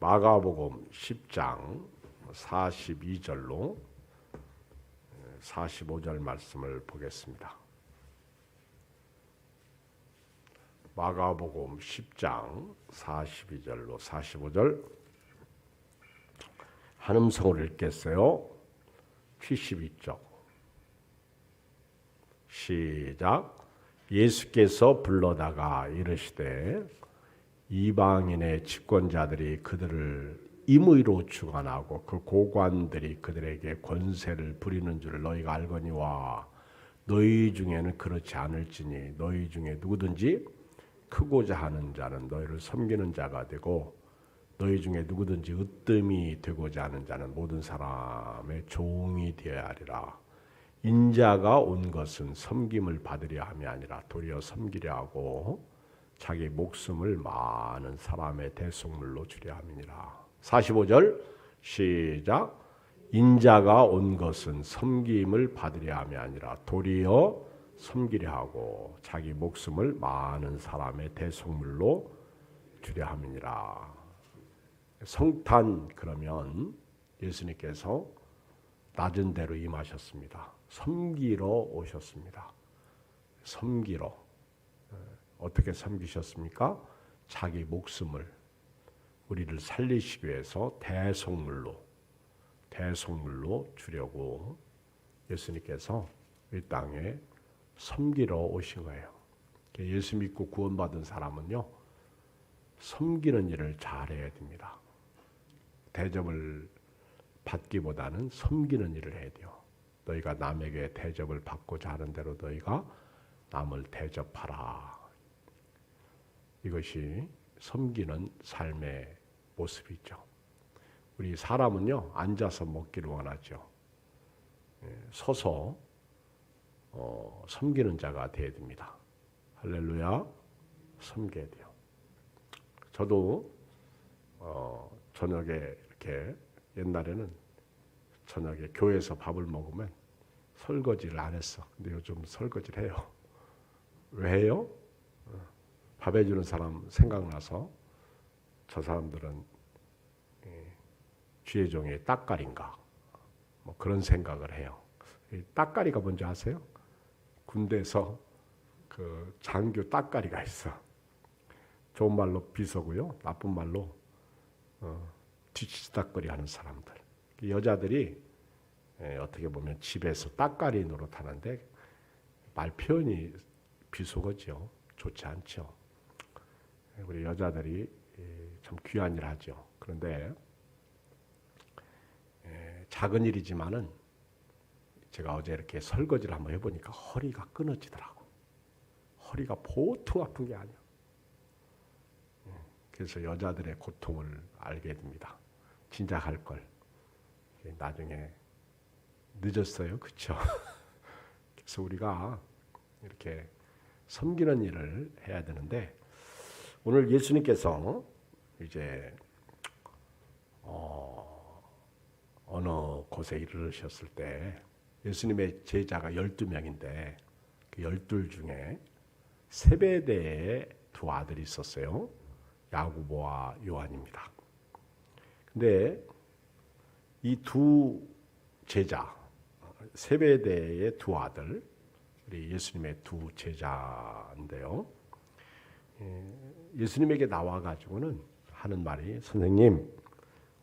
마가복음 10장 42절로 45절 말씀을 보겠습니다. 마가복음 10장 42절로 45절 한음성으로 읽겠어요. 72쪽 시작. 예수께서 불러다가 이르시되 이방인의 집권자들이 그들을 임의로 주관하고 그 고관들이 그들에게 권세를 부리는 줄 너희가 알거니와 너희 중에는 그렇지 않을지니 너희 중에 누구든지 크고자 하는 자는 너희를 섬기는 자가 되고 너희 중에 누구든지 으뜸이 되고자 하는 자는 모든 사람의 종이 되어야 하리라. 인자가 온 것은 섬김을 받으려 함이 아니라 도리어 섬기려 하고 자기 목숨을 많은 사람의 대속물로 주려 함이니라. 45절 시작. 인자가 온 것은 섬김을 받으려 함이 아니라 도리어 섬기려 하고 자기 목숨을 많은 사람의 대속물로 주려 함이니라. 성탄 그러면 예수님께서 낮은 데로 임하셨습니다. 섬기러 오셨습니다. 섬기러. 어떻게 섬기셨습니까? 자기 목숨을 우리를 살리시기 위해서 대속물로 주려고 예수님께서 이 땅에 섬기러 오신 거예요. 예수 믿고 구원받은 사람은요, 섬기는 일을 잘해야 됩니다. 대접을 받기보다는 섬기는 일을 해야 돼요. 너희가 남에게 대접을 받고자 하는 대로 너희가 남을 대접하라. 이것이 섬기는 삶의 모습이죠. 우리 사람은요, 앉아서 먹기를 원하죠. 서서 섬기는 자가 되어야 됩니다. 할렐루야. 섬겨야 돼요. 저도 저녁에 이렇게 옛날에는 저녁에 교회에서 밥을 먹으면 설거지를 안 했어. 근데 요즘 설거지를 해요. 왜 해요? 밥 해주는 사람 생각나서 저 사람들은 쥐의 종의 따까리인가 뭐 그런 생각을 해요. 따까리가 뭔지 아세요? 군대에서 그 장교 따까리가 있어. 좋은 말로 비서고요, 나쁜 말로 뒤치다거리 하는 사람들. 여자들이 어떻게 보면 집에서 따까리 노릇하는데 말 표현이 비속어죠. 좋지 않죠. 우리 여자들이 참 귀한 일 하죠. 그런데 작은 일이지만은 제가 어제 이렇게 설거지를 한번 해보니까 허리가 끊어지더라고. 허리가 보통 아픈 게 아니야. 그래서 여자들의 고통을 알게 됩니다. 진작 할 걸. 나중에 늦었어요. 그렇죠? 그래서 우리가 이렇게 섬기는 일을 해야 되는데 오늘 예수님께서 이제 어느 곳에 이르셨을 때 예수님의 제자가 12명인데 그 12 중에 세베대의 두 아들이 있었어요. 야고보와 요한입니다. 근데 이 두 제자, 세베대의 두 아들, 우리 예수님의 두 제자인데요. 예수님에게 나와가지고는 하는 말이, 선생님,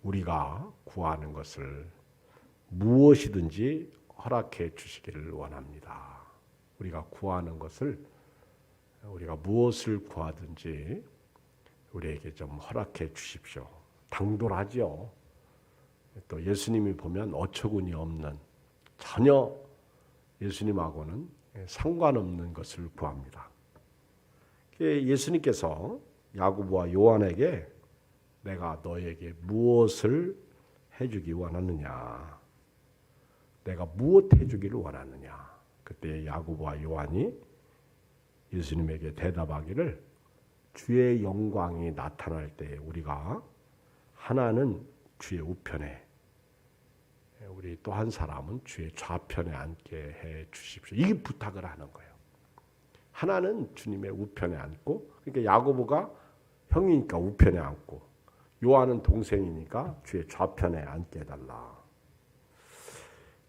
우리가 구하는 것을 무엇이든지 허락해 주시기를 원합니다. 우리가 구하는 것을 우리가 무엇을 구하든지 우리에게 좀 허락해 주십시오. 당돌하죠. 또 예수님이 보면 어처구니 없는, 전혀 예수님하고는 상관없는 것을 구합니다. 예수님께서 야고보와 요한에게 내가 너에게 무엇을 해주기 원하느냐, 내가 무엇 해주기를 원하느냐. 그때 야고보와 요한이 예수님에게 대답하기를, 주의 영광이 나타날 때 우리가 하나는 주의 우편에, 우리 또 한 사람은 주의 좌편에 앉게 해 주십시오. 이 부탁을 하는 거예요. 하나는 주님의 우편에 앉고, 그러니까 야고보가 형이니까 우편에 앉고, 요한은 동생이니까 주의 좌편에 앉게 해달라.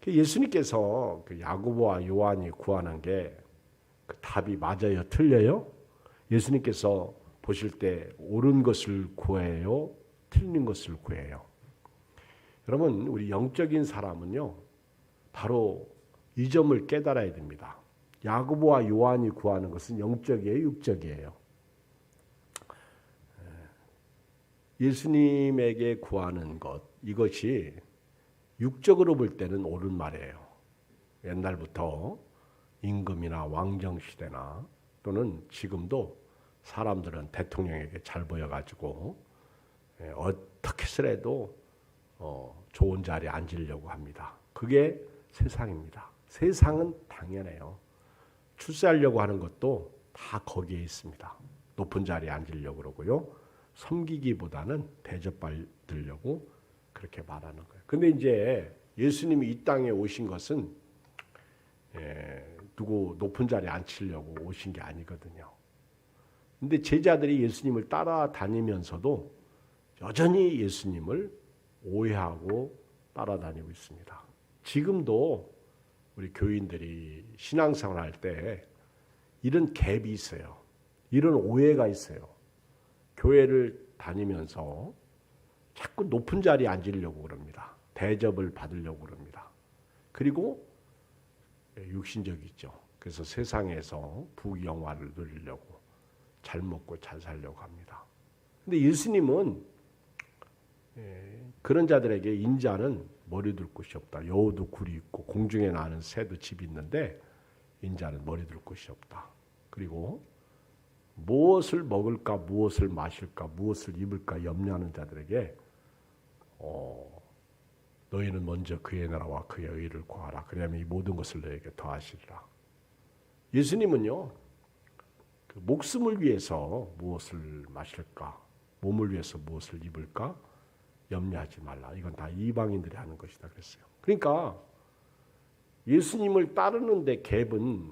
예수님께서 그 야고보와 요한이 구하는 게 그 답이 맞아요? 틀려요? 예수님께서 보실 때 옳은 것을 구해요? 틀린 것을 구해요? 여러분, 우리 영적인 사람은요, 바로 이 점을 깨달아야 됩니다. 야고보와 요한이 구하는 것은 영적이에요, 육적이에요? 예수님에게 구하는 것, 이것이 육적으로 볼 때는 옳은 말이에요. 옛날부터 임금이나 왕정시대나 또는 지금도 사람들은 대통령에게 잘 보여가지고 어떻게 해서라도 좋은 자리에 앉으려고 합니다. 그게 세상입니다. 세상은 당연해요. 출세하려고 하는 것도 다 거기에 있습니다. 높은 자리에 앉으려고 그러고요. 섬기기보다는 대접받으려고 그렇게 말하는 거예요. 근데 이제 예수님이 이 땅에 오신 것은 누구 높은 자리에 앉히려고 오신 게 아니거든요. 근데 제자들이 예수님을 따라다니면서도 여전히 예수님을 오해하고 따라다니고 있습니다. 지금도 우리 교인들이 신앙생활 할 때 이런 갭이 있어요. 이런 오해가 있어요. 교회를 다니면서 자꾸 높은 자리에 앉으려고 그럽니다. 대접을 받으려고 그럽니다. 그리고 육신적이죠. 그래서 세상에서 부귀영화를 누리려고 잘 먹고 잘 살려고 합니다. 근데 예수님은 그런 자들에게 인자는 머리 둘 곳이 없다. 여우도 굴이 있고 공중에 나는 새도 집이 있는데 인자는 머리 둘 곳이 없다. 그리고 무엇을 먹을까, 무엇을 마실까, 무엇을 입을까 염려하는 자들에게 너희는 먼저 그의 나라와 그의 의를 구하라. 그러면 이 모든 것을 너에게 더하시리라. 예수님은요, 그 목숨을 위해서 무엇을 마실까, 몸을 위해서 무엇을 입을까 염려하지 말라. 이건 다 이방인들이 하는 것이다 그랬어요. 그러니까 예수님을 따르는데 갭은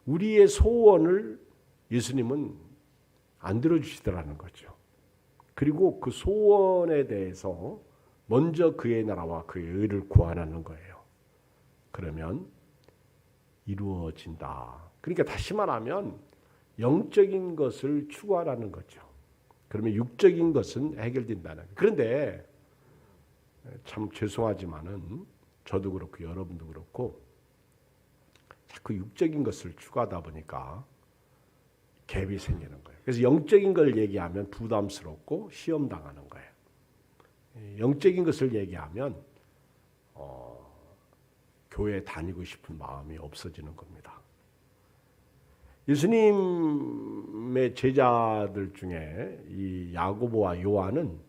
우리의 소원을 예수님은 안 들어주시더라는 거죠. 그리고 그 소원에 대해서 먼저 그의 나라와 그의 의를 구하라는 거예요. 그러면 이루어진다. 그러니까 다시 말하면 영적인 것을 추구하라는 거죠. 그러면 육적인 것은 해결된다는 거예요. 그런데 참 죄송하지만은 저도 그렇고 여러분도 그렇고 자꾸 육적인 것을 추구하다 보니까 갭이 생기는 거예요. 그래서 영적인 걸 얘기하면 부담스럽고 시험당하는 거예요. 영적인 것을 얘기하면 교회 다니고 싶은 마음이 없어지는 겁니다. 예수님의 제자들 중에 이 야고보와 요한은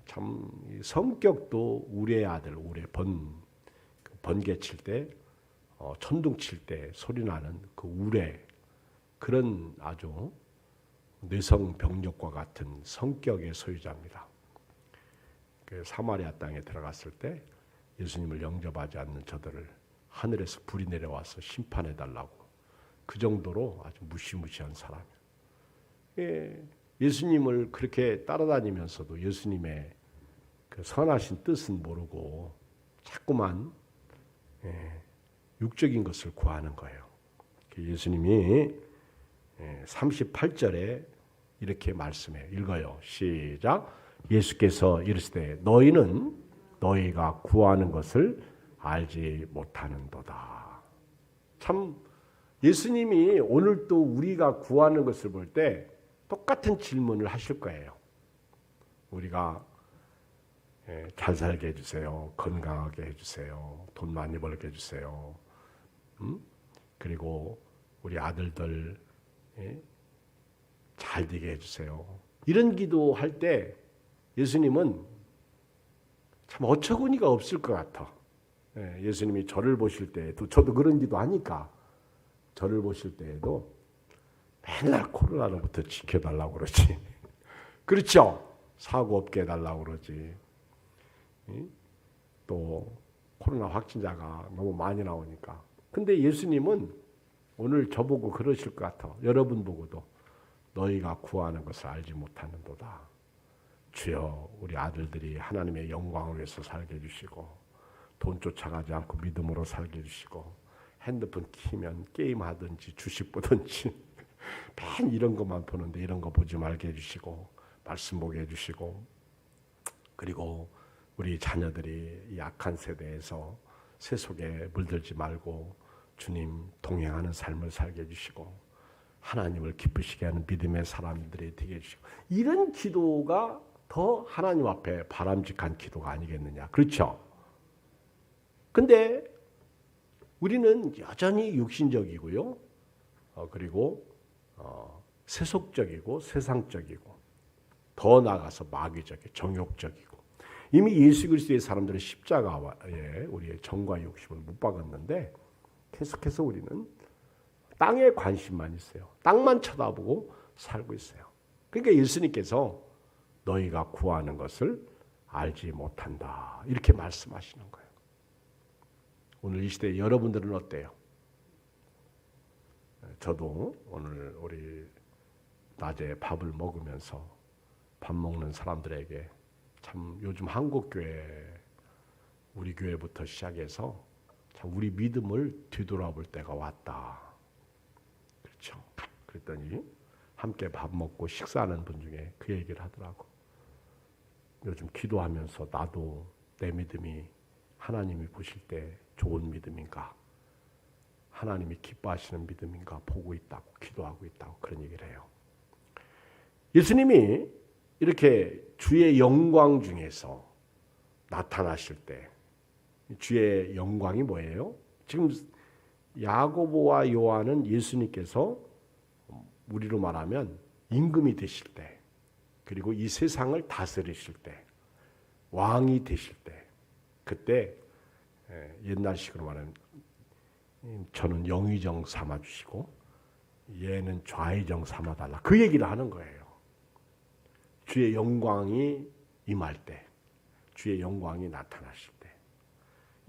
참 성격도 우레의 아들, 우레 번개 칠 때, 천둥 칠 때 소리 나는 그 우레, 그런 아주 뇌성병력과 같은 성격의 소유자입니다. 그 사마리아 땅에 들어갔을 때 예수님을 영접하지 않는 저들을 하늘에서 불이 내려와서 심판해달라고, 그 정도로 아주 무시무시한 사람이에요. 예수님을 그렇게 따라다니면서도 예수님의 그 선하신 뜻은 모르고 자꾸만 육적인 것을 구하는 거예요. 예수님이 38절에 이렇게 말씀해요. 읽어요. 시작. 예수께서 이르시되 너희는 너희가 구하는 것을 알지 못하는도다. 참 예수님이 오늘도 우리가 구하는 것을 볼 때 똑같은 질문을 하실 거예요. 우리가 잘 살게 해주세요. 건강하게 해주세요. 돈 많이 벌게 해주세요. 그리고 우리 아들들 잘 되게 해주세요. 이런 기도할 때 예수님은 참 어처구니가 없을 것 같아. 예수님이 저를 보실 때에도, 저도 그런 기도 하니까 저를 보실 때에도 맨날 코로나로부터 지켜달라고 그러지. 그렇죠? 사고 없게 해달라고 그러지. 또 코로나 확진자가 너무 많이 나오니까. 근데 예수님은 오늘 저보고 그러실 것 같아. 여러분 보고도 너희가 구하는 것을 알지 못하는도다. 주여 우리 아들들이 하나님의 영광을 위해서 살게 해주시고 돈 쫓아가지 않고 믿음으로 살게 해주시고 핸드폰 키면 게임하든지 주식 보든지 맨 이런 것만 보는데 이런 거 보지 말게 해주시고 말씀 보게 해주시고 그리고 우리 자녀들이 약한 세대에서 세속에 물들지 말고 주님 동행하는 삶을 살게 해주시고 하나님을 기쁘시게 하는 믿음의 사람들이 되게 해주시고 이런 기도가 더 하나님 앞에 바람직한 기도가 아니겠느냐. 그렇죠? 근데 우리는 여전히 육신적이고요. 그리고 세속적이고 세상적이고 더 나아가서 마귀적이고 정욕적이고 이미 예수 그리스도의 사람들은 십자가에 우리의 정과 욕심을 못 박았는데 계속해서 우리는 땅에 관심만 있어요. 땅만 쳐다보고 살고 있어요. 그러니까 예수님께서 너희가 구하는 것을 알지 못한다. 이렇게 말씀하시는 거예요. 오늘 이 시대에 여러분들은 어때요? 저도 오늘 우리 낮에 밥을 먹으면서 밥 먹는 사람들에게 참 요즘 한국교회 우리 교회부터 시작해서 참 우리 믿음을 뒤돌아볼 때가 왔다. 그렇죠. 그랬더니 함께 밥 먹고 식사하는 분 중에 그 얘기를 하더라고. 요즘 기도하면서 나도 내 믿음이 하나님이 보실 때 좋은 믿음인가, 하나님이 기뻐하시는 믿음인가 보고 있다고, 기도하고 있다고 그런 얘기를 해요. 예수님이 이렇게 주의 영광 중에서 나타나실 때 주의 영광이 뭐예요? 지금 야고보와 요한은 예수님께서 우리로 말하면 임금이 되실 때, 그리고 이 세상을 다스리실 때, 왕이 되실 때, 그때 옛날식으로 말하면 저는 영의정 삼아주시고 얘는 좌의정 삼아달라, 그 얘기를 하는 거예요. 주의 영광이 임할 때, 주의 영광이 나타나실 때.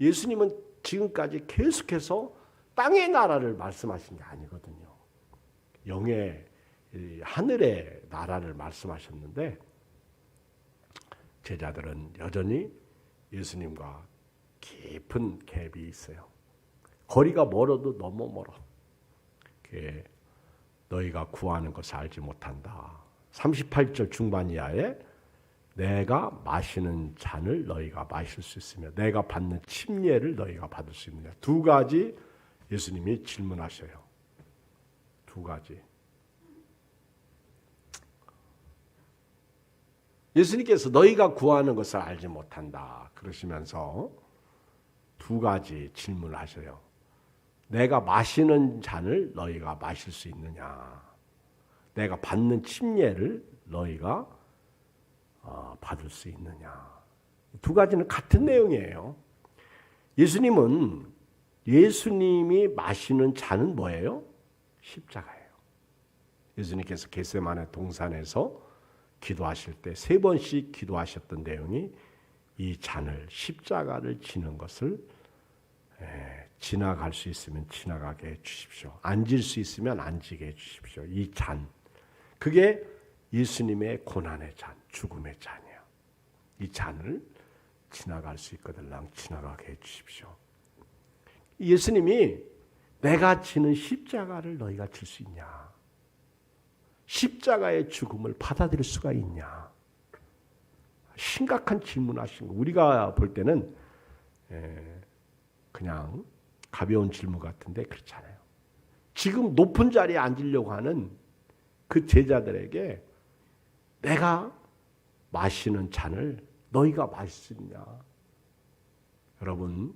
예수님은 지금까지 계속해서 땅의 나라를 말씀하신 게 아니거든요. 영의 하늘의 나라를 말씀하셨는데 제자들은 여전히 예수님과 깊은 갭이 있어요. 거리가 멀어도 너무 멀어. 그게 너희가 구하는 것을 알지 못한다. 38절 중반 이하에 내가 마시는 잔을 너희가 마실 수 있으며 내가 받는 침례를 너희가 받을 수 있느냐. 두 가지 예수님이 질문하셔요. 두 가지. 예수님께서 너희가 구하는 것을 알지 못한다 그러시면서 두 가지 질문을 하셔요. 내가 마시는 잔을 너희가 마실 수 있느냐. 내가 받는 침례를 너희가 받을 수 있느냐. 두 가지는 같은 내용이에요. 예수님이 마시는 잔은 뭐예요? 십자가예요. 예수님께서 겟세마네 동산에서 기도하실 때 3번씩 기도하셨던 내용이 이 잔을, 십자가를 지는 것을 지나갈 수 있으면 지나가게 해 주십시오. 앉을 수 있으면 앉게 해 주십시오. 이 잔, 그게 예수님의 고난의 잔, 죽음의 잔이에요. 이 잔을 지나갈 수 있거들랑 지나가게 해 주십시오. 예수님이 내가 지는 십자가를 너희가 질 수 있냐? 십자가의 죽음을 받아들일 수가 있냐? 심각한 질문하신 거. 우리가 볼 때는 그냥 가벼운 질문 같은데 그렇지 않아요. 지금 높은 자리에 앉으려고 하는 그 제자들에게 내가 마시는 잔을 너희가 마실 수 있냐? 여러분,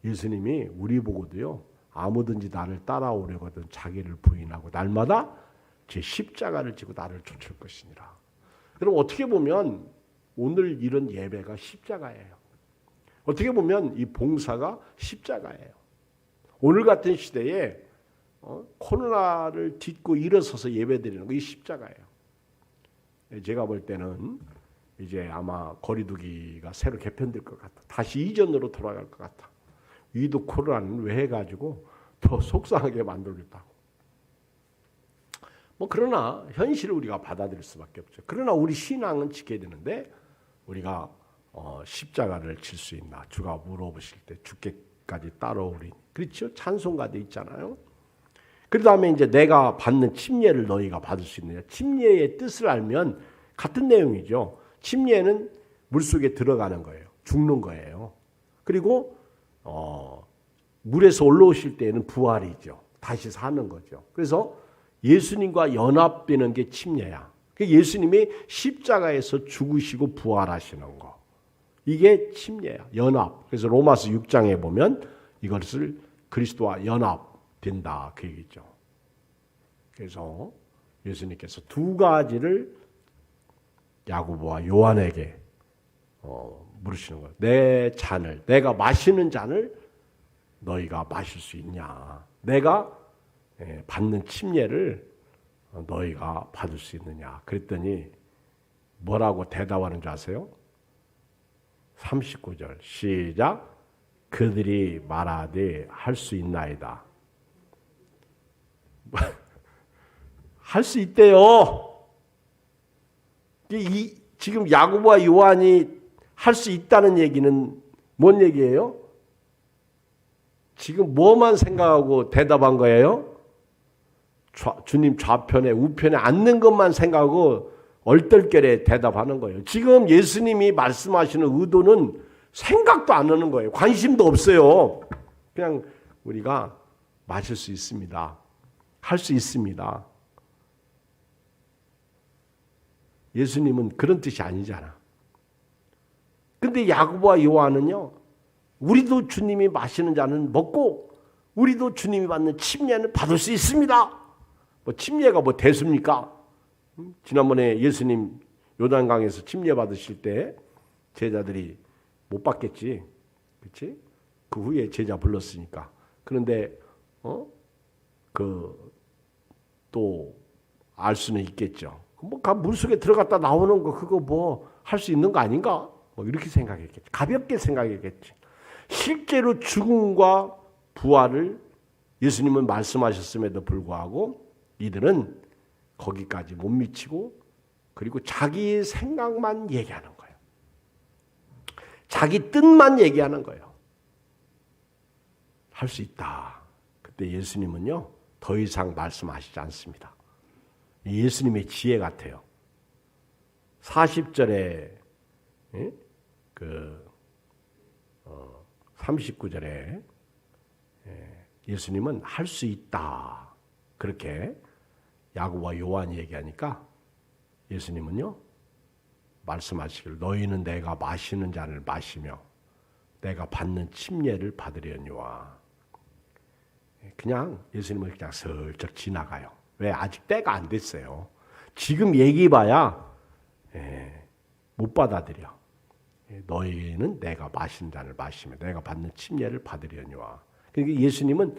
예수님이 우리 보고도요, 아무든지 나를 따라오려거든 자기를 부인하고 날마다 제 십자가를 지고 나를 쫓을 것이니라. 여러분, 어떻게 보면 오늘 이런 예배가 십자가예요. 어떻게 보면 이 봉사가 십자가예요. 오늘 같은 시대에 코로나를 딛고 일어서서 예배드리는 거 이 십자가예요. 제가 볼 때는 이제 아마 거리두기가 새로 개편될 것 같아. 다시 이전으로 돌아갈 것 같아. 위도 코로나는 왜 해가지고 더 속상하게 만들겠다고. 그러나 현실을 우리가 받아들일 수밖에 없죠. 그러나 우리 신앙은 지켜야 되는데 우리가 십자가를 질 수 있나? 주가 물어보실 때 죽게까지 따라오리니. 그렇죠? 찬송가도 있잖아요. 그 다음에 이제 내가 받는 침례를 너희가 받을 수 있느냐. 침례의 뜻을 알면 같은 내용이죠. 침례는 물속에 들어가는 거예요. 죽는 거예요. 그리고 물에서 올라오실 때에는 부활이죠. 다시 사는 거죠. 그래서 예수님과 연합되는 게 침례야. 예수님이 십자가에서 죽으시고 부활하시는 거. 이게 침례야. 연합. 그래서 로마서 6장에 보면 이것을 그리스도와 연합된다. 그 얘기죠. 그래서 예수님께서 두 가지를 야고보와 요한에게 물으시는 거예요. 내 잔을, 내가 마시는 잔을 너희가 마실 수 있냐? 내가 받는 침례를 너희가 받을 수 있느냐? 그랬더니 뭐라고 대답하는 줄 아세요? 39절 시작. 그들이 말하되 할 수 있나이다. 할 수 있대요. 지금 야고보와 요한이 할 수 있다는 얘기는 뭔 얘기예요? 지금 뭐만 생각하고 대답한 거예요? 주님 좌편에 우편에 앉는 것만 생각하고 얼떨결에 대답하는 거예요. 지금 예수님이 말씀하시는 의도는 생각도 안 하는 거예요. 관심도 없어요. 그냥 우리가 마실 수 있습니다. 할 수 있습니다. 예수님은 그런 뜻이 아니잖아. 근데 야고보와 요한은요. 우리도 주님이 마시는 잔은 먹고 우리도 주님이 받는 침례는 받을 수 있습니다. 침례가 대수입니까? 지난번에 예수님 요단강에서 침례 받으실 때 제자들이 못 받겠지. 그렇지? 그 후에 제자 불렀으니까. 그런데 또 알 수는 있겠죠. 물속에 들어갔다 나오는 거 그거 할 수 있는 거 아닌가? 이렇게 생각했겠지. 가볍게 생각했겠지. 실제로 죽음과 부활을 예수님은 말씀하셨음에도 불구하고 이들은 거기까지 못 미치고 그리고 자기 생각만 얘기하는 거예요. 자기 뜻만 얘기하는 거예요. 할 수 있다. 그때 예수님은요. 더 이상 말씀하시지 않습니다. 예수님의 지혜 같아요. 40절에 39절에 예수님은 할 수 있다. 그렇게 야고보와 요한이 얘기하니까 예수님은요. 말씀하시길 너희는 내가 마시는 잔을 마시며 내가 받는 침례를 받으려니와. 그냥 예수님은 그냥 슬쩍 지나가요. 왜? 아직 때가 안 됐어요. 지금 얘기해봐야 못 받아들여. 너희는 내가 마신 잔을 마시며 내가 받는 침례를 받으려니와. 그러니까 예수님은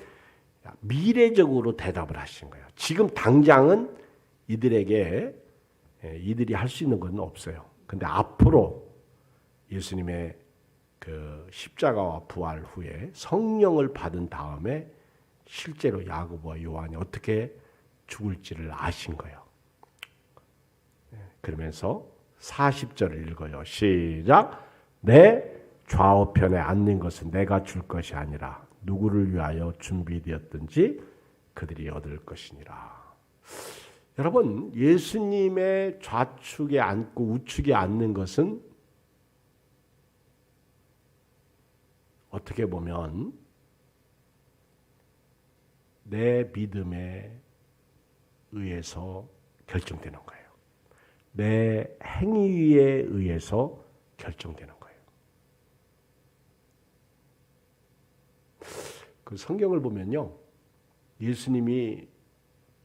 미래적으로 대답을 하신 거예요. 지금 당장은 이들에게 이들이 할 수 있는 건 없어요. 근데 앞으로 예수님의 그 십자가와 부활 후에 성령을 받은 다음에 실제로 야고보와 요한이 어떻게 죽을지를 아신 거예요. 그러면서 40절을 읽어요. 시작. 내 좌우편에 앉는 것은 내가 줄 것이 아니라 누구를 위하여 준비되었든지 그들이 얻을 것이니라. 여러분, 예수님의 좌측에 앉고 우측에 앉는 것은 어떻게 보면 내 믿음에 의해서 결정되는 거예요. 내 행위에 의해서 결정되는 거예요. 그 성경을 보면요. 예수님이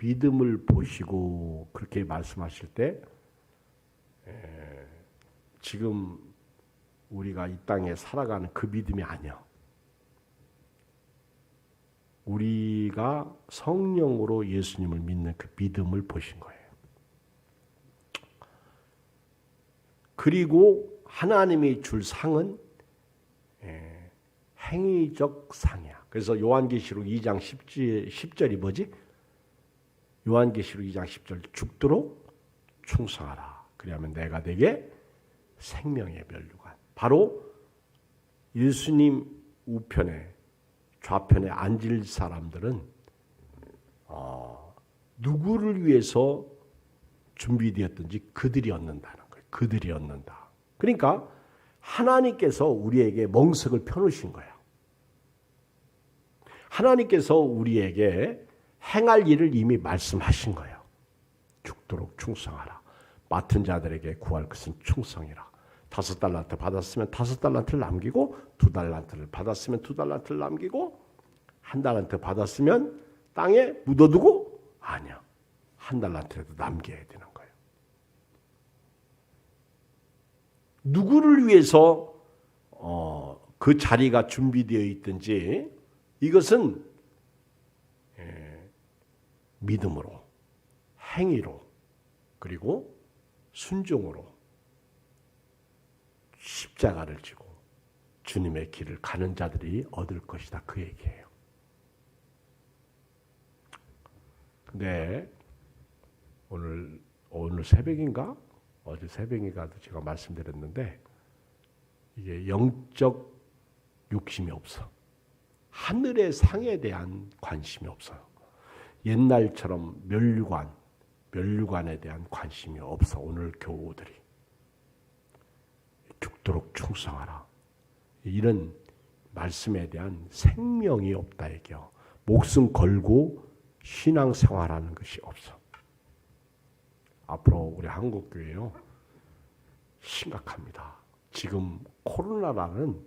믿음을 보시고 그렇게 말씀하실 때 지금 우리가 이 땅에 살아가는 그 믿음이 아니야. 우리가 성령으로 예수님을 믿는 그 믿음을 보신 거예요. 그리고 하나님이 줄 상은 행위적 상이야. 그래서 요한계시록 2장 10절이 뭐지? 요한계시록 2장 10절 죽도록 충성하라. 그리하면 내가 내게 생명의 면류관. 바로 예수님 우편에 좌편에 앉을 사람들은 누구를 위해서 준비되었든지 그들이 얻는다는 거예요. 그들이 얻는다. 그러니까 하나님께서 우리에게 멍석을 펴놓으신 거예요. 하나님께서 우리에게 행할 일을 이미 말씀하신 거예요. 죽도록 충성하라. 맡은 자들에게 구할 것은 충성이라. 5달란트 받았으면 5달란트를 남기고 2달란트를 받았으면 2달란트를 남기고 1달란트 받았으면 땅에 묻어두고 아니야. 1달란트라도 남겨야 되는 거예요. 누구를 위해서 그 자리가 준비되어 있든지 이것은 믿음으로, 행위로, 그리고 순종으로 십자가를 지고 주님의 길을 가는 자들이 얻을 것이다. 그 얘기예요. 근데 오늘 새벽인가? 어제 새벽인가도 제가 말씀드렸는데 이게 영적 욕심이 없어. 하늘의 상에 대한 관심이 없어요. 옛날처럼 멸류관에 대한 관심이 없어. 오늘 교우들이. 죽도록 충성하라. 이런 말씀에 대한 생명이 없다 얘기요. 목숨 걸고 신앙생활하는 것이 없어. 앞으로 우리 한국교회요. 심각합니다. 지금 코로나라는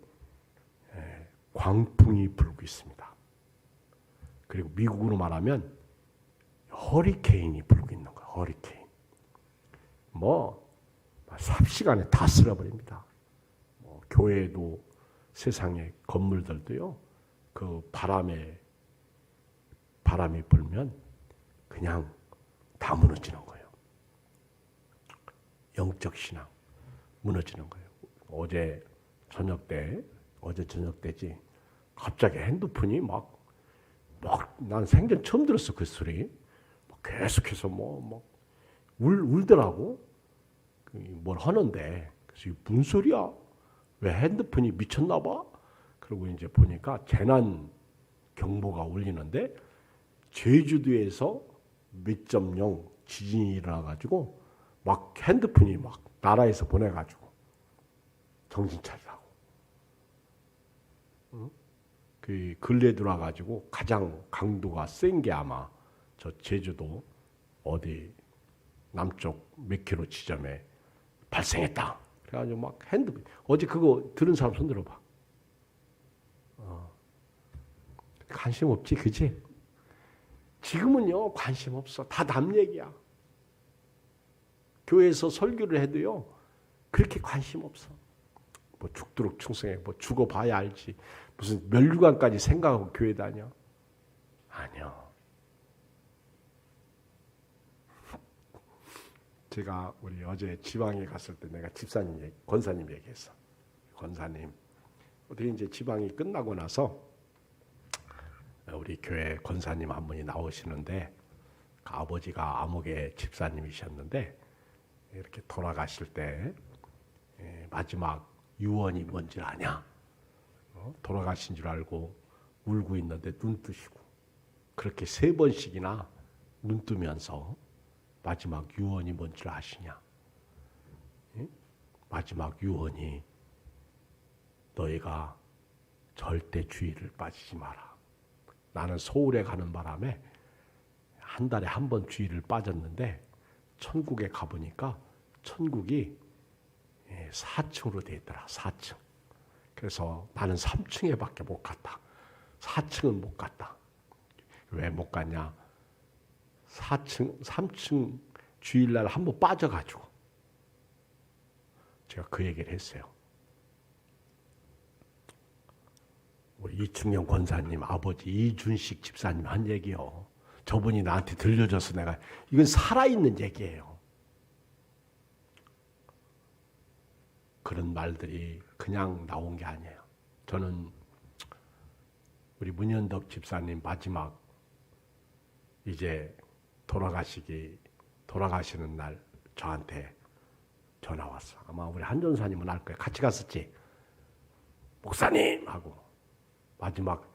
광풍이 불고 있습니다. 그리고 미국으로 말하면 허리케인이 불고 있는 거예요. 허리케인. 삽시간에 다 쓸어버립니다. 교회도 세상의 건물들도요. 그 바람이 불면 그냥 다 무너지는 거예요. 영적 신앙 무너지는 거예요. 어제 저녁 때지 갑자기 핸드폰이 막 난 생전 처음 들었어. 그 소리. 계속해서 울더라고. 뭘 하는데 그래서 이게 무슨 소리야? 왜 핸드폰이 미쳤나 봐? 그러고 이제 보니까 재난 경보가 울리는데 제주도에서 몇 점 0 지진이 일어나가지고 막 핸드폰이 막 나라에서 보내가지고 정신 차리라고. 그 근래 들어와가지고 가장 강도가 센 게 아마 저 제주도 어디 남쪽 몇 킬로 지점에 발생했다. 그래가지고 막 핸드폰 어제 그거 들은 사람 손 들어봐. 관심 없지, 그지? 지금은요 관심 없어. 다 남 얘기야. 교회에서 설교를 해도요 그렇게 관심 없어. 죽도록 충성해. 죽어봐야 알지. 무슨 멸류관까지 생각하고 교회 다녀? 아니요. 제가 우리 어제 지방에 갔을 때 내가 권사님 얘기했어. 권사님 어떻게 이제 지방이 끝나고 나서 우리 교회 권사님 한 분이 나오시는데 그 아버지가 암흑의 집사님이셨는데 이렇게 돌아가실 때 마지막 유언이 뭔지 아냐? 돌아가신 줄 알고 울고 있는데 눈 뜨시고 그렇게 3번씩이나 눈 뜨면서 마지막 유언이 뭔지 아시냐? 마지막 유언이 너희가 절대 주의를 빠지지 마라. 나는 서울에 가는 바람에 한 달에 한 번 주의를 빠졌는데 천국에 가보니까 천국이 4층으로 되어 있더라. 4층. 그래서 나는 3층에 밖에 못 갔다. 4층은 못 갔다. 왜 못 갔냐? 3층 주일날 한번 빠져가지고 제가 그 얘기를 했어요. 우리 이충영 권사님 아버지 이준식 집사님 한 얘기요. 저분이 나한테 들려줘서 내가 이건 살아있는 얘기예요. 그런 말들이 그냥 나온 게 아니에요. 저는 우리 문현덕 집사님 마지막 이제 돌아가시는 날 저한테 전화 왔어. 아마 우리 한전사님은 알 거야. 같이 갔었지. 목사님 하고 마지막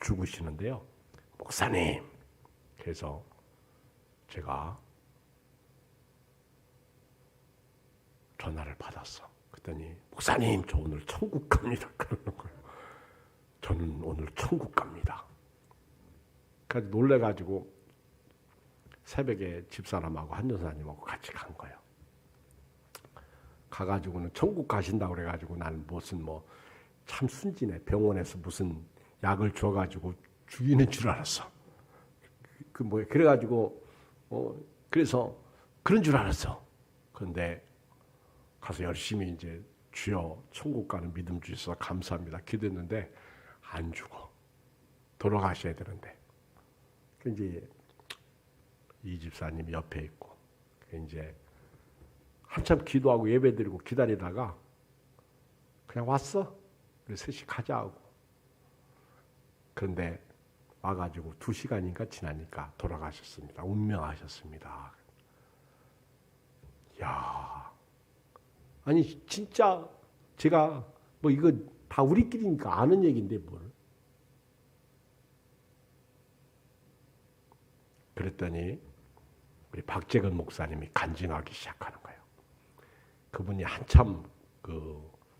죽으시는데요. 목사님. 그래서 제가 전화를 받았어. 그랬더니 목사님 저 오늘 천국 갑니다. 그러는 거예요. 저는 오늘 천국 갑니다. 그래서 놀래가지고 새벽에 집사람하고 한전사님하고 같이 간 거예요. 가가지고는 천국 가신다고 그래가지고 나는 무슨 참 순진해. 병원에서 무슨 약을 줘가지고 죽이는 줄 알았어. 그래가지고 그래서 그런 줄 알았어. 그런데 가서 열심히 이제 주여 천국 가는 믿음 주셔서 감사합니다. 기도했는데 안 죽어. 돌아가셔야 되는데. 이제 이 집사님이 옆에 있고 이제 한참 기도하고 예배드리고 기다리다가 그냥 왔어. 그래서 셋이 가자고. 그런데 와가지고 2시간인가 지나니까 돌아가셨습니다. 운명하셨습니다. 야, 아니 진짜 제가 이거 다 우리끼리니까 아는 얘기인데 뭘. 그랬더니 우리 박재근 목사님이 간증하기 시작하는 거예요. 그분이 한참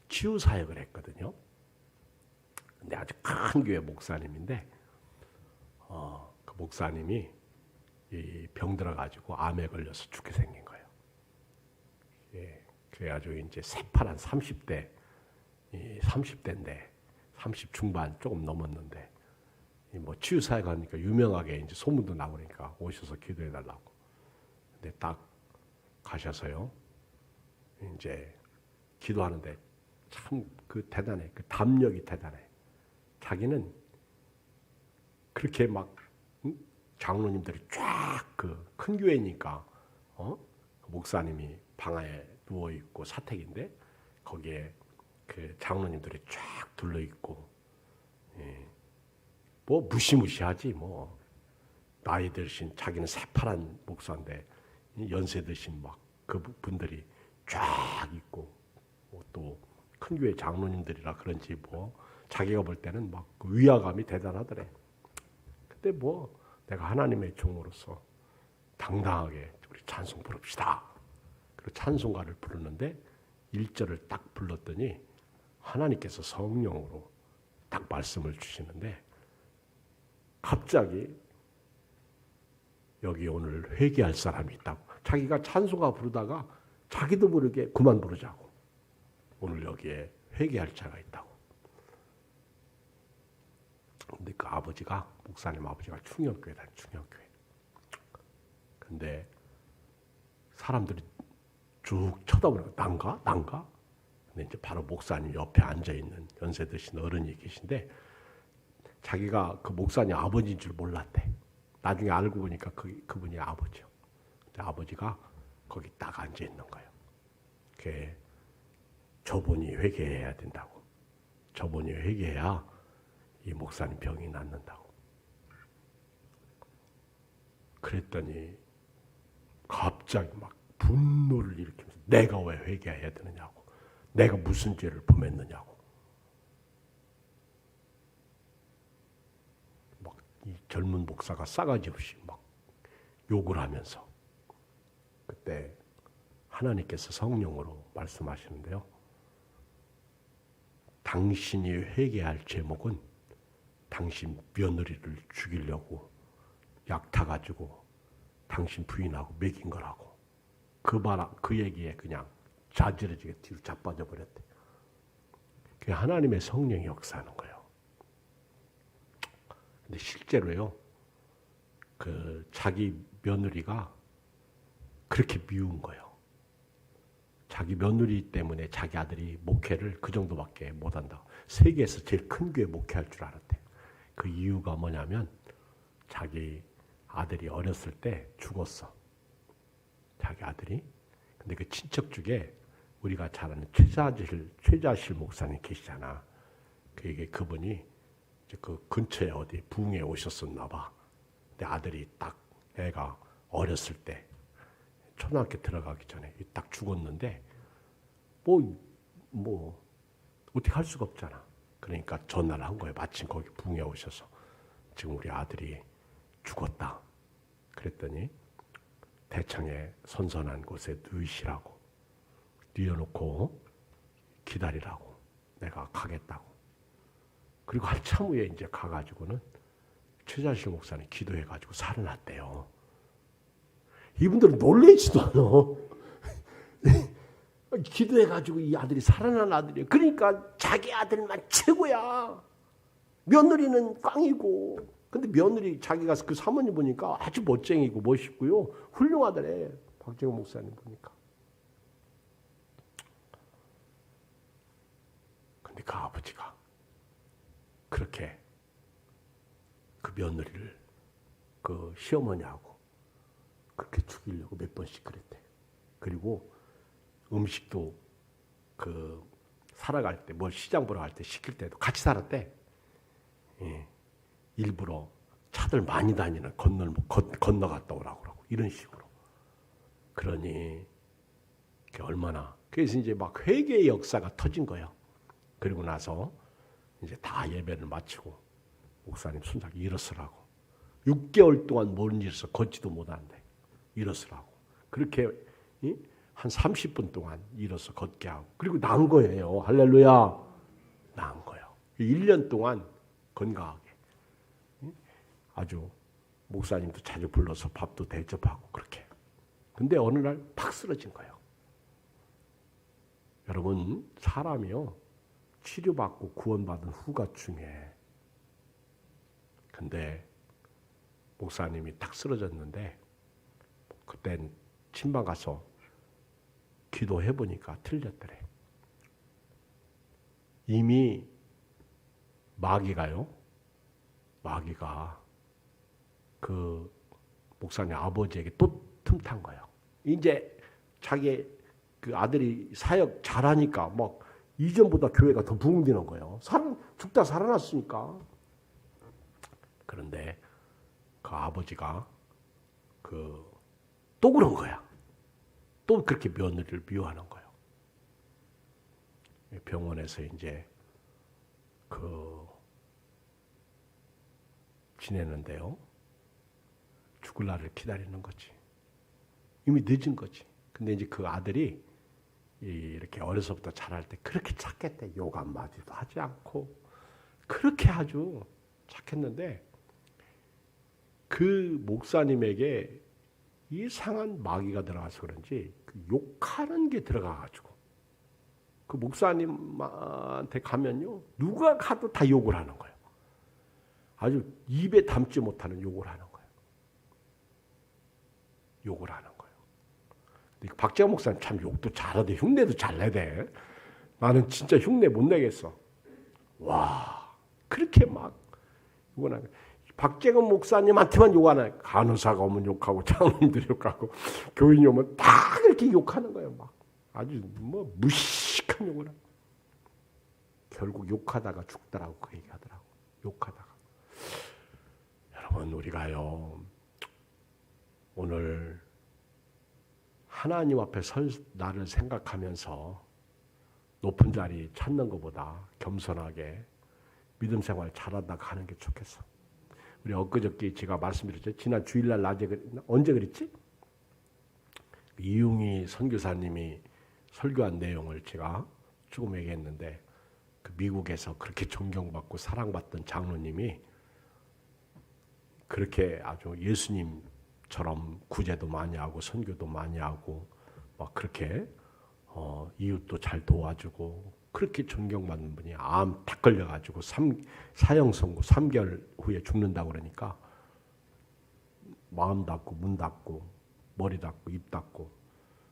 치유 사역을 했거든요. 근데 아주 큰 교회 목사님인데 그 목사님이 병들어 가지고 암에 걸려서 죽게 생긴 거예요. 예, 그래가지고 이제 새파란 30대인데 30 중반 조금 넘었는데 치유 사역하니까 유명하게 이제 소문도 나오니까 오셔서 기도해 달라고. 근데 딱 가셔서요. 이제 기도하는데 참 대단해. 그 담력이 대단해. 자기는 그렇게 막 장로님들이 쫙 큰 교회니까 목사님이 방에 누워 있고 사택인데 거기에 그 장로님들이 쫙 둘러 있고 무시무시하지 나이 드신 자기는 새파란 목사인데 연세 드신 그분들이 쫙 있고 또 큰 교회 장로님들이라 그런지 자기가 볼 때는 위화감이 대단하더래. 근데 내가 하나님의 종으로서 당당하게 우리 찬송 부릅시다. 그리고 찬송가를 부르는데 1절을 딱 불렀더니 하나님께서 성령으로 딱 말씀을 주시는데 갑자기 여기 오늘 회개할 사람이 있다고. 자기가 찬송가 부르다가 자기도 모르게 그만 부르자고. 오늘 여기에 회개할 자가 있다고. 근데 그 아버지가 목사님 아버지가 충영교회다. 충영교회. 근데 사람들이 쭉 쳐다보는 거. 난가? 근데 이제 바로 목사님 옆에 앉아 있는 연세 드신 어른이 계신데 자기가 그 목사님 아버지인 줄 몰랐대. 나중에 알고 보니까 그분이 아버지요. 근데 아버지가 거기 딱 앉아 있는 거예요. 그게 저분이 회개해야 된다고. 저분이 회개해야 이 목사님 병이 낫는다고. 그랬더니 갑자기 분노를 일으키면서 내가 왜 회개해야 되느냐고. 내가 무슨 죄를 범했느냐고. 이 젊은 목사가 싸가지 없이 욕을 하면서 그때 하나님께서 성령으로 말씀하시는데요. 당신이 회개할 제목은 당신 며느리를 죽이려고 약 타가지고 당신 부인하고 먹인 거라고. 그 얘기에 그냥 자지러지게 뒤로 자빠져 버렸대. 그게 하나님의 성령이 역사하는 거예요. 근데 실제로요, 자기 며느리가 그렇게 미운 거예요. 자기 며느리 때문에 자기 아들이 목회를 그 정도밖에 못한다고. 세계에서 제일 큰 교회 목회할 줄 알았대. 그 이유가 뭐냐면 자기 아들이 어렸을 때 죽었어. 자기 아들이. 근데 그 친척 중에 우리가 잘 아는 최자실 목사님 계시잖아. 그분이 이제 그 근처에 어디 부흥에 오셨었나 봐. 근데 아들이 딱 애가 어렸을 때 초등학교 들어가기 전에 딱 죽었는데 뭐 어떻게 할 수가 없잖아. 그러니까 전화를 한 거예요. 마침 거기 붕에 오셔서 지금 우리 아들이 죽었다. 그랬더니 대창에 선선한 곳에 누이시라고, 뉘어놓고 기다리라고, 내가 가겠다고. 그리고 한참 후에 이제 가가지고는 최자실 목사님 기도해가지고 살아났대요. 이분들은 놀라지도 않아. 기도해가지고 이 아들이 살아난 아들이에요. 그러니까 자기 아들만 최고야. 며느리는 꽝이고. 근데 며느리 자기가 그 사모님 보니까 아주 멋쟁이고 멋있고요. 훌륭하더래. 박재홍 목사님 보니까. 근데 그 아버지가 그렇게 그 며느리를 그 시어머니하고 그렇게 죽이려고 몇 번씩 그랬대. 그리고 음식도 그 살아갈 때, 뭘 시장 보러 갈 때 시킬 때도 같이 살았대. 예. 일부러 차들 많이 다니는 건너갔다 오라고 그러고 이런 식으로. 그러니 그게 얼마나. 그래서 이제 막 회개의 역사가 터진 거예요. 그리고 나서 이제 다 예배를 마치고 목사님 손잡이 일어서라고. 6개월 동안 뭔 일을 걷지도 못한대. 일어서라고. 그렇게 한 30분 동안 일어서 걷게 하고. 그리고 난 거예요. 할렐루야. 난 거예요. 1년 동안 건강하게. 아주 목사님도 자주 불러서 밥도 대접하고 그렇게. 근데 어느 날 팍 쓰러진 거예요. 여러분, 사람이요. 치료받고 구원받은 후가 중요해. 근데 목사님이 딱 쓰러졌는데 그땐 친방 가서 기도해보니까 틀렸더래. 이미 마귀가 그 목사님 아버지에게 또 틈탄 거예요. 이제 자기 그 아들이 사역 잘하니까 막 이전보다 교회가 더 부흥되는 거예요. 죽다 살아났으니까. 그런데 그 아버지가 또 그런 거야. 또 그렇게 며느리를 미워하는 거예요. 병원에서 이제 지내는데요. 죽을 날을 기다리는 거지. 이미 늦은 거지. 근데 이제 그 아들이 이렇게 어려서부터 자랄 때 그렇게 착했대. 욕 한마디도 하지 않고 그렇게 아주 착했는데 그 목사님에게 이상한 마귀가 들어가서 그런지 그 욕하는 게 들어가가지고 그 목사님한테 가면요 누가 가도 다 욕을 하는 거예요. 아주 입에 담지 못하는 욕을 하는 거예요. 욕을 하는 거예요. 박재원 목사님 참 욕도 잘하대. 흉내도 잘 내대. 나는 진짜 흉내 못 내겠어. 와, 그렇게 막 욕을 하는. 박재원 목사님한테만 욕하나. 간호사가 오면 욕하고 장로님들이 욕하고 교인이 오면 다 그렇게 욕하는 거예요. 막 아주 뭐 무식한 욕을 하고. 결국 욕하다가 죽더라고 그 얘기하더라고. 욕하다가. 여러분 우리가요 오늘 하나님 앞에 나를 생각하면서 높은 자리 찾는 것보다 겸손하게 믿음 생활 잘하다 가는 게 좋겠어. 우리 엊그저께 제가 말씀드렸죠. 지난 주일날 낮에 언제 그랬지? 이용희 선교사님이 설교한 내용을 제가 조금 얘기했는데 그 미국에서 그렇게 존경받고 사랑받던 장로님이 그렇게 아주 예수님처럼 구제도 많이 하고 선교도 많이 하고 막 그렇게 이웃도 잘 도와주고 그렇게 존경받는 분이 암 딱 걸려가지고 사형 선고 3개월 후에 죽는다고 그러니까 마음 닫고 문 닫고 머리 닫고 입 닫고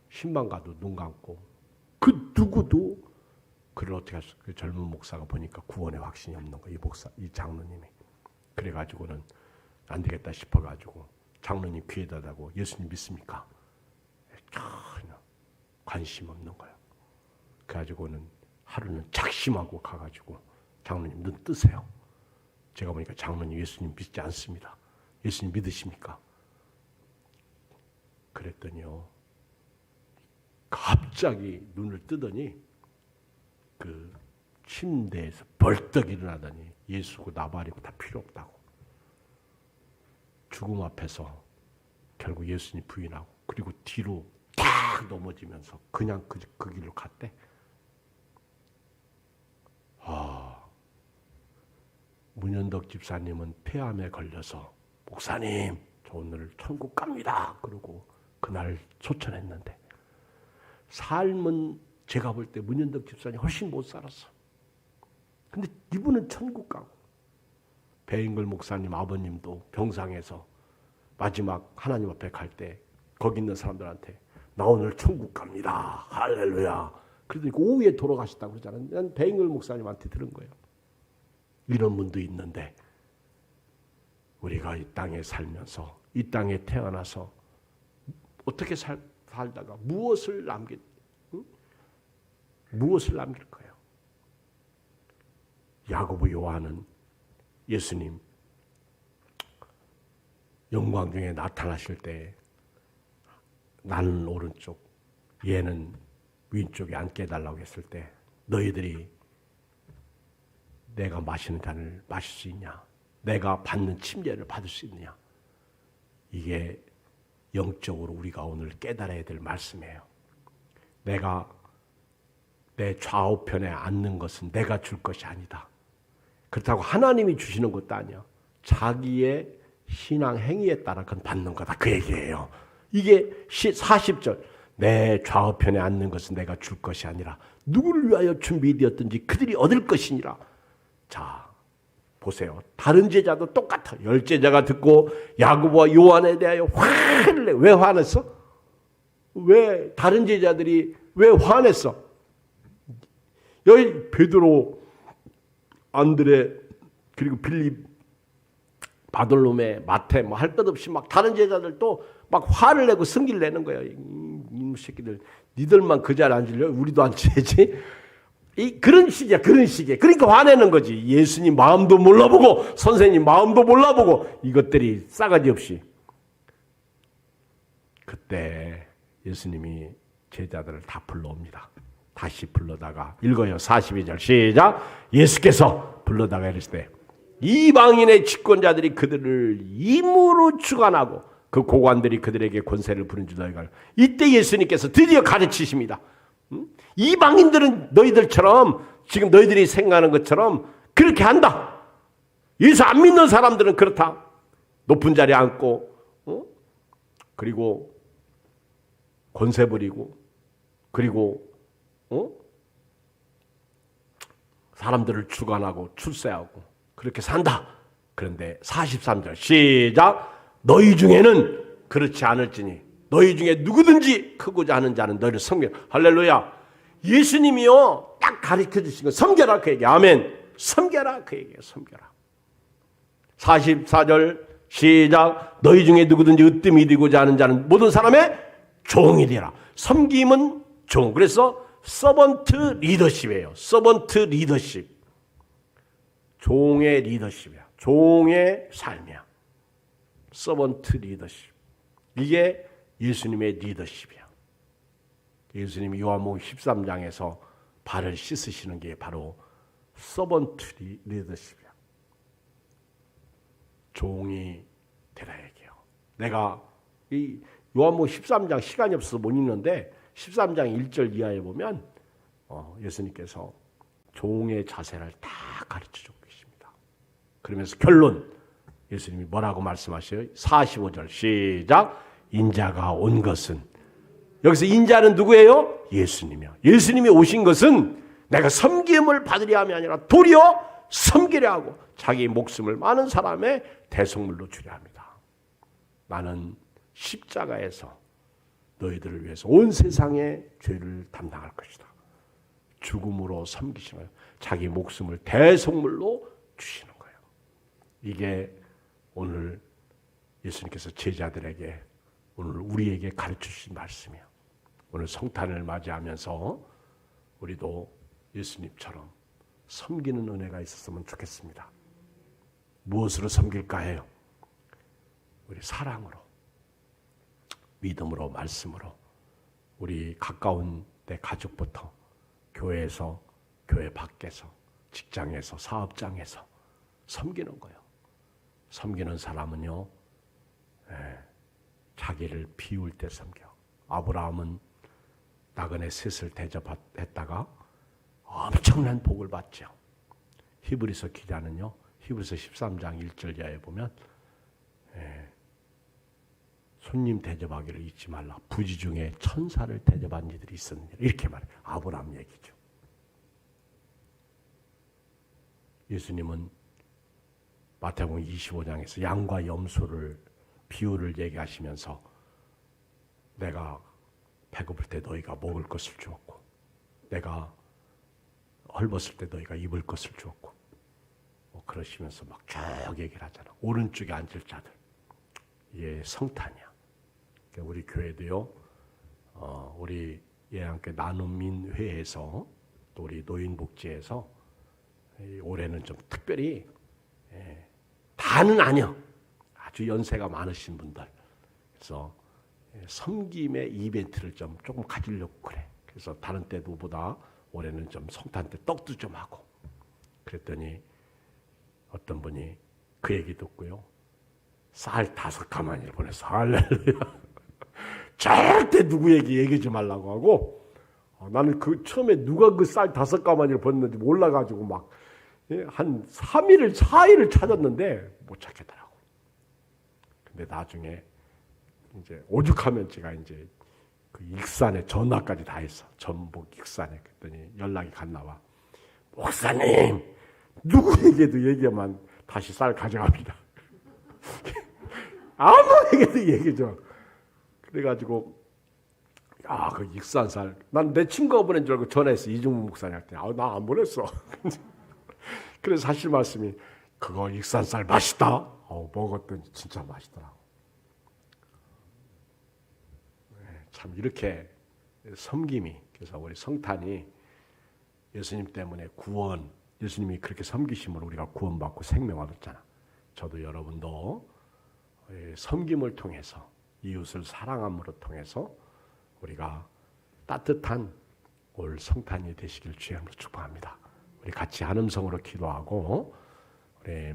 신방 가도 눈 감고 그 누구도 그를 어떻게 할수? 그 젊은 목사가 보니까 구원의 확신이 없는 거예요. 이 장로님이. 그래가지고는 안 되겠다 싶어가지고 장로님 귀에다 대고 예수님 믿습니까? 전혀 관심 없는 거예요. 그래가지고는 하루는 작심하고 가가지고 장로님 눈 뜨세요. 제가 보니까 장로님 예수님 믿지 않습니다. 예수님 믿으십니까? 그랬더니요, 갑자기 눈을 뜨더니 그 침대에서 벌떡 일어나더니 예수고 나발이고 다 필요 없다고. 죽음 앞에서 결국 예수님 부인하고 그리고 뒤로 탁 넘어지면서 그냥 그 길로 갔대. 문현덕 집사님은 폐암에 걸려서 목사님 저 오늘 천국 갑니다. 그러고 그날 소천했는데 삶은 제가 볼 때 문현덕 집사님 훨씬 못 살았어. 근데 이분은 천국 가고 배인걸 목사님 아버님도 병상에서 마지막 하나님 앞에 갈 때 거기 있는 사람들한테 나 오늘 천국 갑니다. 할렐루야. 그러더니 그 오후에 돌아가셨다고 그러잖아요. 난 배인걸 목사님한테 들은 거예요. 이런 분도 있는데 우리가 이 땅에 살면서 이 땅에 태어나서 어떻게 살다가 무엇을 남길 거예요? 야고보 요한은 예수님 영광 중에 나타나실 때 나는 오른쪽 얘는 왼쪽에 앉게 해달라고 했을 때 너희들이 내가 마시는 잔을 마실 수 있냐? 내가 받는 침례를 받을 수 있느냐? 이게 영적으로 우리가 오늘 깨달아야 될 말씀이에요. 내가 내 좌우편에 앉는 것은 내가 줄 것이 아니다. 그렇다고 하나님이 주시는 것도 아니야. 자기의 신앙 행위에 따라 그건 받는 거다. 그 얘기예요. 이게 40절. 내 좌우편에 앉는 것은 내가 줄 것이 아니라 누구를 위하여 준비되었든지 그들이 얻을 것이니라. 자, 보세요. 다른 제자도 똑같아. 10제자가 듣고 야고보와 요한에 대하여 화를 내. 왜 화냈어? 왜 다른 제자들이 왜 화냈어? 여기 베드로, 안드레, 그리고 빌립, 바돌로메, 마태 뭐 할 것 없이 막 다른 제자들도 막 화를 내고 승기를 내는 거예요. 이 새끼들 니들만 그 자리에 앉으려 우리도 앉혀야지. 그런 식이야. 그런 식이야. 그러니까 화내는 거지. 예수님 마음도 몰라보고 선생님 마음도 몰라보고 이것들이 싸가지 없이. 그때 예수님이 제자들을 다 불러옵니다. 다시 불러다가 읽어요. 42절 시작. 예수께서 불러다가 이르시되 이방인의 집권자들이 그들을 임으로 주관하고 그 고관들이 그들에게 권세를 부른 줄 너희가. 이때 예수님께서 드디어 가르치십니다. 이방인들은 너희들처럼 지금 너희들이 생각하는 것처럼 그렇게 한다. 예수 안 믿는 사람들은 그렇다. 높은 자리에 앉고 그리고 권세 부리고 그리고 사람들을 주관하고 출세하고 그렇게 산다. 그런데 43절 시작. 너희 중에는 그렇지 않을지니 너희 중에 누구든지 크고자 하는 자는 너희를 섬겨. 할렐루야. 예수님이요 딱 가르쳐 주신 거 섬겨라 그 얘기. 아멘. 섬겨라 그 얘기예요. 섬겨라. 44절 시작. 너희 중에 누구든지 으뜸이 되고자 하는 자는 모든 사람의 종이 되라. 섬김은 종. 그래서 서번트 리더십이에요. 서번트 리더십. 종의 리더십이야. 종의 삶이야. 서번트 리더십. 이게 예수님의 리더십이야. 예수님이 요한복음 13장에서 발을 씻으시는 게 바로 서번트 리더십이야. 종이 되라 얘기해요. 내가 이 요한복음 13장 시간이 없어서 못 읽는데 13장 1절 이하에 보면 예수님께서 종의 자세를 다 가르쳐주고 계십니다. 그러면서 결론 예수님이 뭐라고 말씀하셔요? 45절 시작. 인자가 온 것은 여기서 인자는 누구예요? 예수님이요. 예수님이 오신 것은 내가 섬김을 받으려 함이 아니라 도리어 섬기려 하고 자기 목숨을 많은 사람의 대속물로 주려 합니다. 나는 십자가에서 너희들을 위해서 온 세상의 죄를 담당할 것이다. 죽음으로 섬기시면 자기 목숨을 대속물로 주시는 거예요. 이게 오늘 예수님께서 제자들에게 오늘 우리에게 가르쳐 주신 말씀이에요. 오늘 성탄을 맞이하면서 우리도 예수님처럼 섬기는 은혜가 있었으면 좋겠습니다. 무엇으로 섬길까 해요? 우리 사랑으로. 믿음으로 말씀으로 우리 가까운 내 가족부터 교회에서 교회 밖에서 직장에서 사업장에서 섬기는 거예요. 섬기는 사람은요 자기를 비울 때 섬겨. 아브라함은 나그네 셋을 대접했다가 엄청난 복을 받죠. 히브리서 기자는요 히브리서 13장 1절 이하에 보면 손님 대접하기를 잊지 말라. 부지 중에 천사를 대접한 이들이 있었느니라. 이렇게 말해요. 아브라함 얘기죠. 예수님은 마태복음 25장에서 양과 염소를 비유를 얘기하시면서 내가 배고플 때 너희가 먹을 것을 주었고 내가 헐벗을 때 너희가 입을 것을 주었고 그러시면서 막 쭉 얘기를 하잖아. 오른쪽에 앉을 자들 이게 성탄이야. 우리 교회도요 우리 예양교 나눔인회에서 또 우리 노인복지에서 올해는 좀 특별히 다는 아니요 아주 연세가 많으신 분들 그래서 섬김의 이벤트를 좀 조금 가지려고 그래. 그래서 다른 때도보다 올해는 좀 성탄 때 떡도 좀 하고 그랬더니 어떤 분이 그 얘기 듣고요 쌀 5가마니를 보내서 할렐루야 절대 누구에게 얘기하지 말라고 하고 나는 그 처음에 누가 그 쌀 5가마니를 보냈는지 몰라가지고 막 한 3일을 4일을 찾았는데 못 찾겠더라고. 근데 나중에 이제 오죽하면 제가 이제 그 익산에 전화까지 다 했어. 전북 익산에. 그랬더니 연락이 갔나 봐. 목사님 누구에게도 얘기하면 다시 쌀 가져갑니다. 아무에게도 얘기죠. 그래가지고 그 익산 쌀 난 내 친구가 보낸 줄 알고 전화했어. 이중무 목사님한테. 나 안 보냈어. 그래서 사실 말씀이 그거 익산 쌀 맛있다. 먹었더니 진짜 맛있더라고. 참 이렇게 섬김이 그래서 우리 성탄이 예수님 때문에 구원 예수님이 그렇게 섬기심으로 우리가 구원받고 생명 얻었잖아. 저도 여러분도 섬김을 통해서 이웃을 사랑함으로 통해서 우리가 따뜻한 올 성탄이 되시길 주의 이름으로 축복합니다. 우리 같이 한음성으로 기도하고 우리